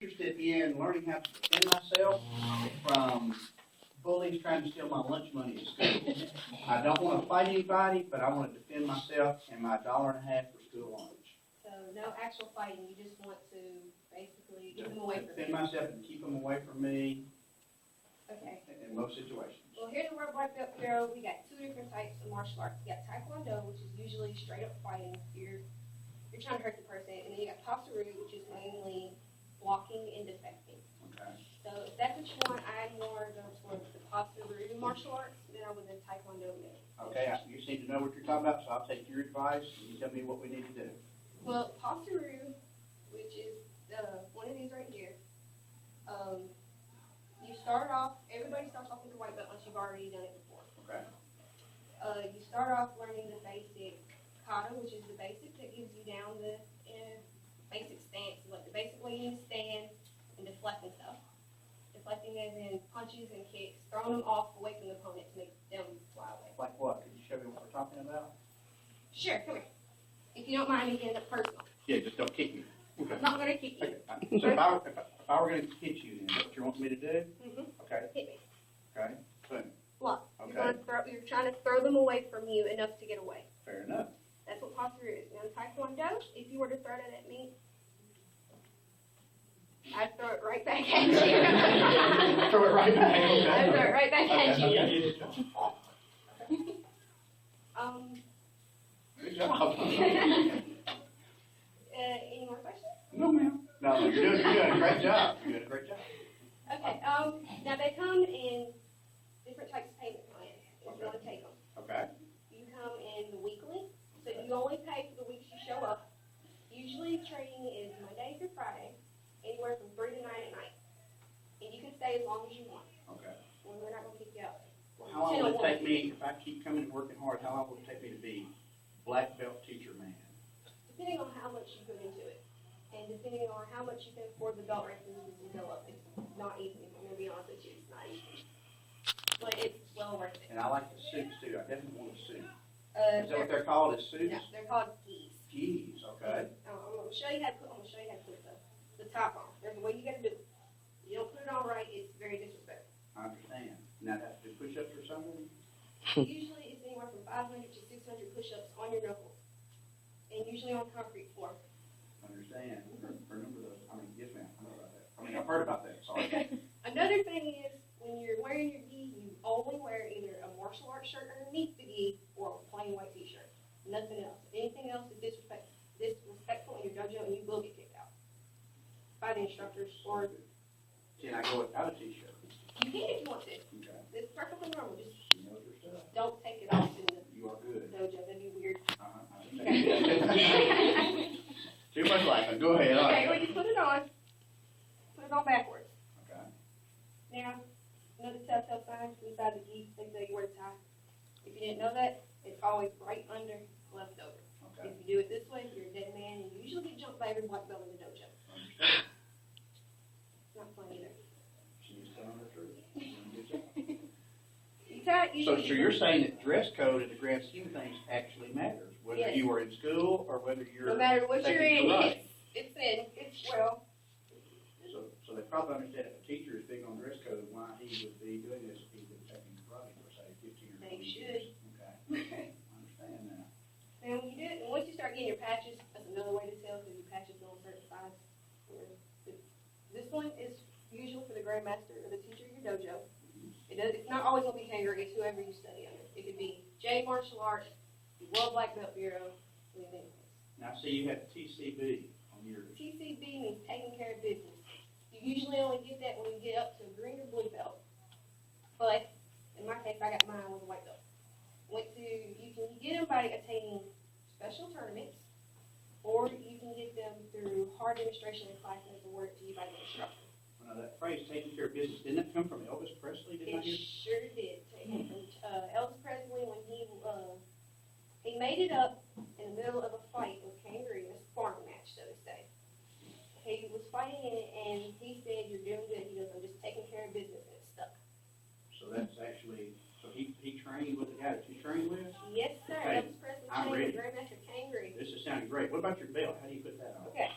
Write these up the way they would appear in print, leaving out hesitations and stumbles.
Interested in learning how to defend myself from bullies trying to steal my lunch money at school. I don't want to fight anybody, but I want to defend myself and my $1.50 for school lunch. So no actual fighting, you just want to basically keep them away from Defend you. myself and keep them away from me Okay. in most situations. Well, here at the World Black Belt Bureau, we got two different types of martial arts. You got Taekwondo, which is usually straight up fighting. You're trying to hurt the person, and then you got Pasaru, which is mainly blocking and defecting. Okay. So if that's what you want, I'm more going towards the Pasaru martial arts than I would the Taekwondo mix. Okay, you seem to know what you're talking about, so I'll take your advice and you tell me what we need to do. Well, Pasaru, which is one of these right here, you start off, everybody starts off with the white belt unless you've already done it before. Okay. You start off learning the basic kata, which is the basic that gives you down the basic stance, like the basic way you need to stand and deflecting stuff. Deflecting as in punches and kicks, throwing them off away from the opponent to make them fly away. Like what? Could you show me what we're talking about? Sure, come here. If you don't mind me getting up personal. Yeah, just don't kick me. I'm not going to kick you. Okay. So if I were going to hit you, then that's what you want me to do? Mm-hmm. Okay. Hit me. Okay. Boom. Block. Okay. You're trying to throw them away from you enough to get away. Fair enough. That's what Pasaru is. Now in Taekwondo, if you were to throw that at me, I'd throw it right back at you. Throw it right back. Okay. I'd throw it right back at you. Okay. Good job. Any more questions? No, ma'am. No, you're doing a great job. You're doing a great job. Okay, now they come in different types of payment plans, if you want to take them. Okay. You come in the weekly, so you only pay for the weeks you show up. Usually training is Monday through Friday, anywhere from 3 to 9 at night. And you can stay as long as you want. Okay. Well, we're not going to kick you out. Well, how long will it take me, if I keep coming and working hard, how long will it take me to be black belt teacher man? Depending on how much you put into it, and depending on how much you can afford the belt rankings as you go up, it's not easy. I'm going to be honest with you, it's not easy. But it's well worth it. And I like the suits too. I definitely want a suit. Is that what They're, they're called, is suits? no, they're called skis. Skis, okay. I'm going to show you how to put the top on. There's a way you got to do it. You don't put it on right, it's very disrespectful. I understand. Now, I have to do push-ups or something? Usually it's anywhere from 500 to 600 push-ups on your knuckles, and usually on concrete floor. Understand. Remember those. I mean, yes, ma'am. I know about that. I mean, I've heard about that. Sorry. Another thing is, when you're wearing your gi, you only wear either a martial arts shirt underneath the gi or a plain white t-shirt. Nothing else. Anything else is disrespectful in your dojo, and you will get kicked out by the instructors, or Can I go without a t-shirt? you can if you want to. Okay. It's perfectly normal. Just You know your stuff. don't take it off in the You are good. dojo. That'd be weird. Uh-huh. I understand. Too much laughing. Go ahead. All Okay, right. when you put it on backwards. Okay. Now, another telltale sign inside the gi, they tell you where to tie. If you didn't know that, it's always right under, left over. Okay. If you do it this way, you're a dead man, and you usually get jumped by every black belt in the dojo. Understand. It's not fun either. She's telling the truth. You tie, So usually. you're saying that dress code in the grand scheme of things actually matters, whether Yes. you are in school or whether you're. No matter what you're taking in, karate. So they probably understand if a teacher is big on dress code, why he would be doing this if he's been taking karate for, say, 15 or 20 They years. Okay. I understand now. Now, when you do it, and once you start getting your patches, that's another way to tell, because your patches go on certain sides. This one is usual for the grandmaster or the teacher of your dojo. It's not always going to be kangaroo, it's whoever you study under. It could be J Martial Arts, the World Black Belt Bureau, anything. Now, see, you have TCB on yours. TCB means taking care of business. You usually only get that when you get up to a green or blue belt. But in my case, I got mine with a white belt. You can get them by attaining special tournaments, or you can get them through hard demonstration and classes awarded to you by the instructor. Now, that phrase, taking care of business, didn't that come from Elvis Presley? Didn't I It hear? sure did. Taken from Elvis Presley when he made it up in the middle of a fight with Kangaroo, a sparring match, so to say. He was fighting in it, and he said, "You're doing good." He goes, "I'm just taking care of business," and it stuck. So that's actually, so he trained with the guy that you trained with? Yes, sir. Okay. Elvis Presley I'm trained ready. with Grandmaster Kangaroo. This is sounding great. What about your belt? How do you put that on? Okay.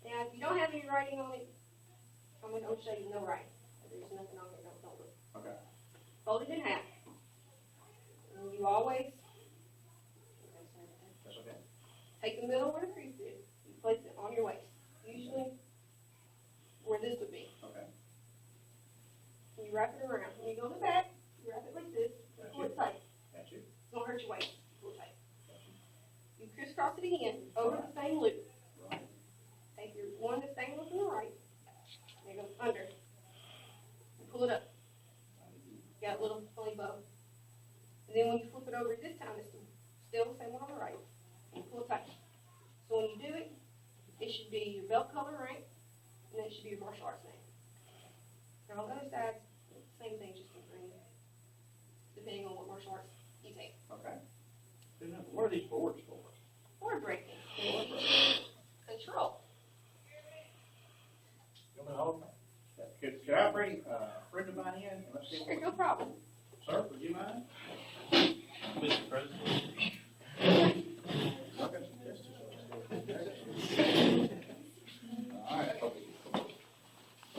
Now, if you don't have any right gonna show you no writing. There's nothing on here, don't look. Okay. Fold it in half. And you always, That's okay. take the middle where the crease is, you place it on your waist. Usually where this would be. Okay. And you wrap it around. When you go to the back, you wrap it like this, pull it tight. Got you. It's gonna hurt your waist. Pull it tight. You crisscross it again, over the same loop. Right. Take your one that's dangling from the right, and it goes under. And pull it up. Got a little funny bow. And then when you flip it over this time, it's still the same one on the right. And pull it tight. So when you do it, it should be your belt color rank, and then it should be your martial arts name. Now on the other side, same thing, just in green, depending on what martial arts you take. Okay. Good enough. What are these boards for? Board breaking. Control. You want me to hold them? Could I bring a friend of mine in and let's see Sure, what? no problem. Sir, would you mind? Mr. President. Okay. All right.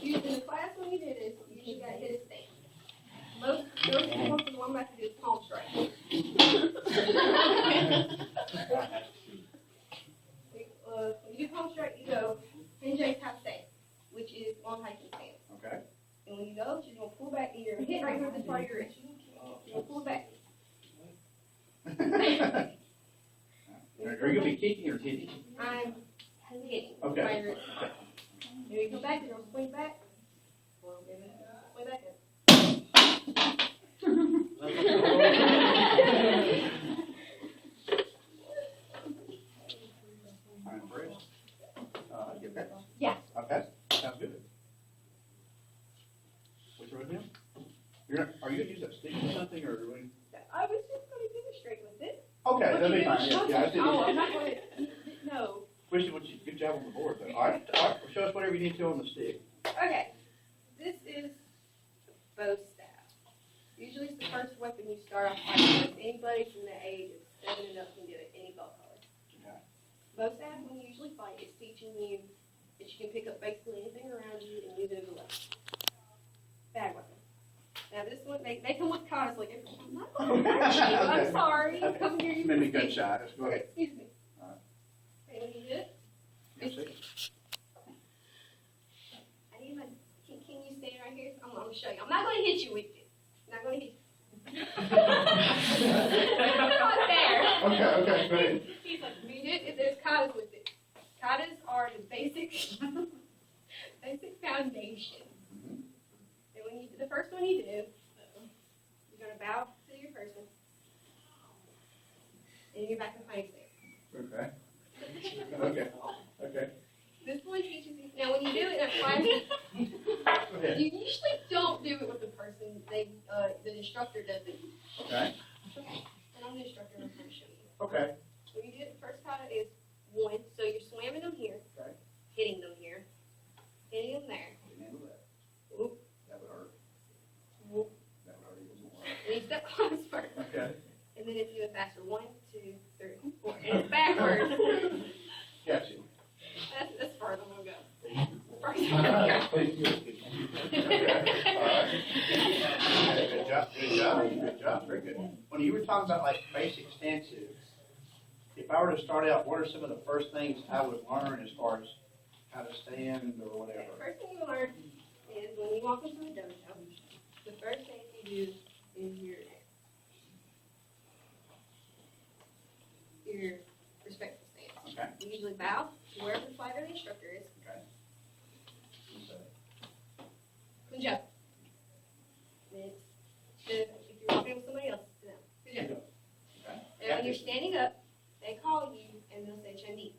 You, in the class when you did this, you usually got to hit a stand. Most of the one about to do is palm strike. When you do palm strike, you go hinge half stand, which is long hiking stance. Okay. And when you go, you're gonna pull back and you're gonna hit right here with this part of your wrist. You're gonna pull it back. Are you gonna be kicking or hitting? I'm hitting. Okay. My wrist. Then you come back, you're gonna swing back. Swing back in. All right, Chris. You okay? Yeah. Okay, sounds good. Which one now? Are you gonna use that stick or something, or are we? I was just gonna demonstrate with it. Okay, that'll be fine, yeah, I see. Oh, I'm not gonna, no. Good job on the board, though. All right, well, show us whatever you need to on the stick. Okay, this is the bow staff. Usually it's the first weapon you start off fighting with. Anybody from the age of 7 and up can do it, any bow color. Okay. Bow staff, when you usually fight, is teaching you that you can pick up basically anything around you and use it as a weapon. Bag weapon. Now this one, they come with cards like every time. I'm not gonna hurt you. I'm sorry. Okay. Come here. You Made me can good see. shot, let's go ahead. Excuse me. All right. Okay, when you do it, Yes, sir. I need my, can you stand right here? I'm gonna show you. I'm not gonna hit you with it. I'm not gonna hit you. Not there. Okay, go ahead. He's like, read it, and there's katas with it. Katas are the basic, basic foundation. Mhm. And when you, the first one you do, you're gonna bow to your person, and you're back to plank stand. Okay. Okay, okay. This one teaches you, now when you do it in a class, Go ahead. you usually don't do it with the person, the instructor does it. Okay, And I'm the instructor, I'm gonna show you. okay. When you do it, the first kata is one, so you're slamming them here, Okay. hitting them here, hitting them there. Didn't handle that. Whoop, That would hurt. whoop. That would hurt even more. And you step on this first. Okay. And then if you do it faster, 1, 2, 3, 4, and it's backwards. Gotcha. That's far as I'm gonna go. First I'm gonna go. Okay, all right. Good job, good job, very good. When you were talking about like basic stances, if I were to start out, what are some of the first things I would learn as far as how to stand or Okay, whatever? first thing you learn is when you walk into the dojo, the first thing you do is your respectful stance. Okay. You usually bow to wherever the flag or the instructor is. Okay. Kunja. Then if you're walking with somebody else, sit down. Kunja. Okay. And when you're standing up, they call you and they'll say Chandi.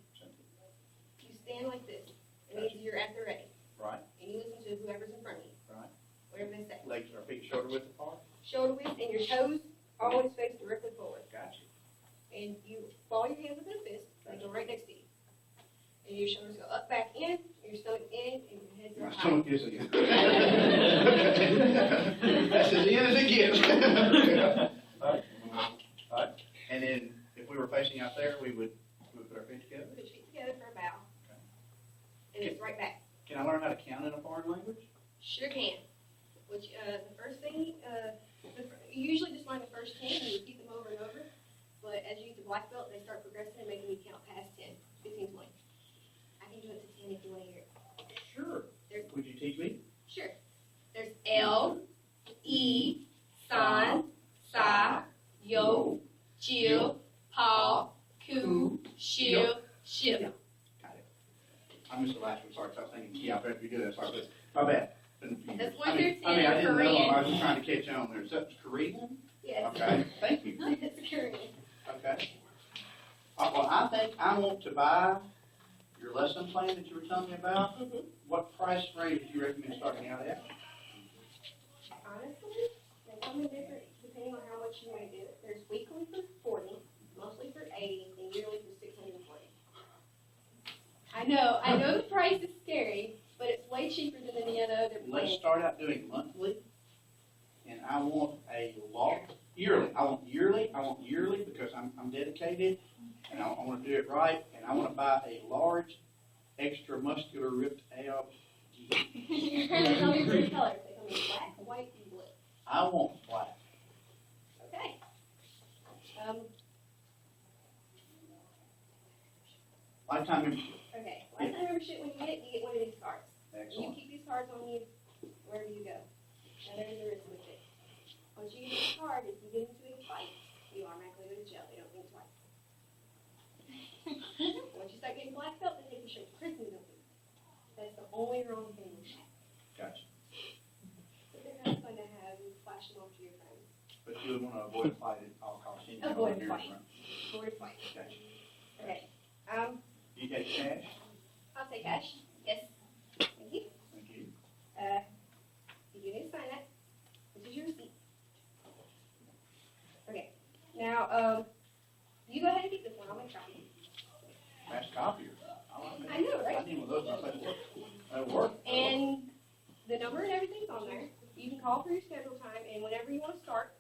You stand like this. It means you're at the ready. Right. And you listen to whoever's in front of you. Right. Whatever they say. Legs or feet shoulder width apart? Shoulder width and your toes always face directly forward. Gotcha. And you ball your hands within a fist, they go right next to you. And your shoulders go up, back in, your stomach in, and your head My goes high. stomach is again. That's as in as it gets. Alright. Alright. And then if we were facing out there, we would put our feet together. Put your feet together for a bow. Okay. And it's right back. Can I learn how to count in a foreign language? Sure can. Which, the first thing, you usually just learn the first 10 and you repeat them over and over. But as you get to black belt, they start progressing and making you count past 10, 15, 20. I can do it to 10 if you want to hear it. Sure. There's- Would you teach me? Sure. There's L, E, San, Sa, Yo, Jill, Paul, Ku, Shiv, Shiv. Got it. I missed the last one, sorry, 'cause I was thinking, yeah, I better be good, sorry, but, my bad. Been a few That's years. one I mean- through I mean, I 10 didn't know, Korean. I was just trying to catch on there. Is that Korean? Yes. Okay, thank you. It's Korean. Okay. Well, I think I want to buy your lesson plan that you were telling me about. Mhm. What price range do you recommend starting out at? Honestly, they come in different depending on how much you want to do it. There's weekly for 40, monthly for 80, and yearly for 640. I know the price is scary, but it's way cheaper than any other Let's plan. start out doing monthly, and I want yearly. I want yearly because I'm dedicated, and I want to do it right, and I want to buy a large, extra muscular ripped ab. They come in three colors. They come in black, white, and blue. I want black. Okay. Lifetime membership. Okay. Lifetime membership, when you get one of these cards. You Excellent. keep these cards on you wherever you go. Now there's a risk with it. Once you get this card, if you get into a fight, you automatically go to jail. They don't think twice. Once you start getting black belt, they take you straight to prison. Don't do that. That's the only wrong thing with that. Gotcha. So they're not going to have you flash them off to your friends. But you would want to avoid a fight at all costs. You know, Avoid here in fight. front. Forward fight. Gotcha. Okay. You take cash? I'll take cash. Yes. Thank you. Thank you. You do need to sign that. This is your receipt. Okay. Now, you go ahead and keep this one. I'll make copy. Fast copier. I like that. I know, right? I need one of those. That'll work. And the number and everything's on there. You can call for your schedule time, and whenever you want to start,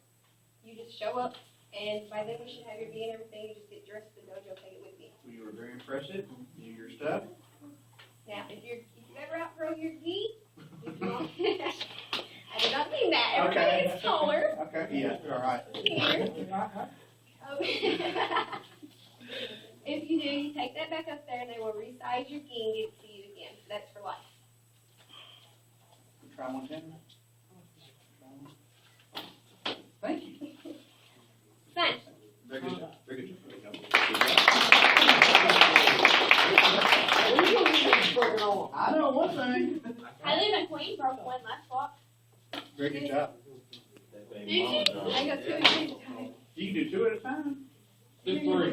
you just show up, and by then we should have your gi and everything. You just get dressed at the dojo, take it with you. Well, you were very impressive. You knew your stuff. Now, if you ever outgrow your gi, if you want, I did not mean that. Everybody Okay. gets taller. Okay, yeah, all right. Here. If you do, you take that back up there, and they will resize your gi and give it to you again. That's for life. Try one, Tim. Thank you. Sign. Very good job. Very good job. There you go. I know one thing. I live in Queen, broke one last walk. Very good job. Did you? I got two at a time. You can do two at a time. Do three.